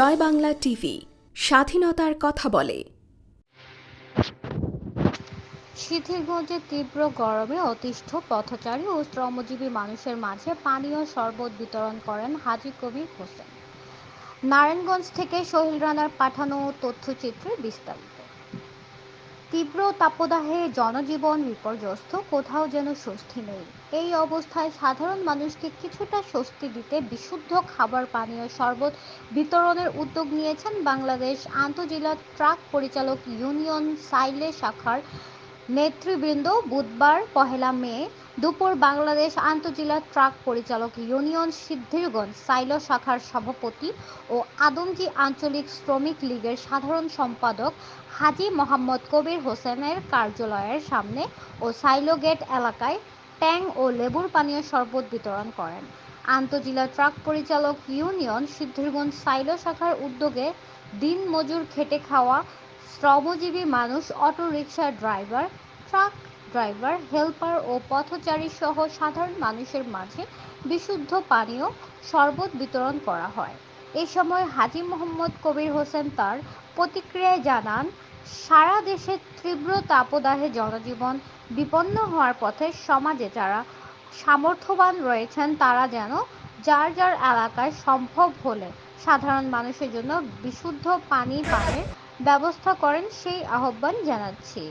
জয় Bangla TV স্বাধীনতার কথা বলে। সিদ্ধিরগঞ্জে তীব্র গরমে অতিষ্ঠ পথচারী ও শ্রমজীবী মানুষের মাঝে পানীয় শরবত বিতরণ করেন হাজী কবির হোসেন। নারায়ণগঞ্জ থেকে সোহেল রানার পাঠানো তথ্যচিত্রে বিস্তারিত। তীব্র তাপদাহে জনজীবন বিপর্যস্ত, কোথাও যেন স্বস্তি নেই। এই অবস্থায় সাধারণ মানুষকে কিছুটা স্বস্তি দিতে বিশুদ্ধ খাবার পানীয় শরবত বিতরণের উদ্যোগ নিয়েছেন বাংলাদেশ আন্তঃজেলা ট্রাক পরিচালক ইউনিয়ন সাইলে শাখার নেতৃবৃন্দ। বুধবার ১ মে দুপুর বাংলাদেশ আন্তঃজেলা ট্রাক পরিচালক ইউনিয়ন সিদ্ধিরগঞ্জ সাইলো শাখার সভাপতি ও আদমজী আঞ্চলিক শ্রমিক লীগের সাধারণ সম্পাদক হাজী মোহাম্মদ কবির হোসেনের কার্যালয়ের সামনে ও সাইলো গেট এলাকায় ট্যাং ও লেবুর পানীয় শরবত বিতরণ করেন। আন্তঃজেলা ট্রাক পরিচালক ইউনিয়ন সিদ্ধিরগঞ্জ সাইলো শাখার উদ্যোগে দিনমজুর খেটে খাওয়া শ্রমজীবী মানুষ, autorickshaw driver, truck driver, helper ও পথচারী সহ সাধারণ মানুষের মাঝে বিশুদ্ধ পানীয় শরবত বিতরণ করা হয়। এ সময় হাজী মোহাম্মদ কবির হোসেন তার প্রতিক্রিয়ায় জানান, সারা দেশে তীব্র তাপদাহে জনজীবন বিপন্ন হওয়ার পথে সমাজে যারা সামর্থ্যবান রয়েছেন তারা যেন যার যার এলাকায় সম্ভব হলে সাধারণ মানুষের জন্য বিশুদ্ধ পানি পানের ব্যবস্থা করেন সেই আহ্বান জানাচ্ছি।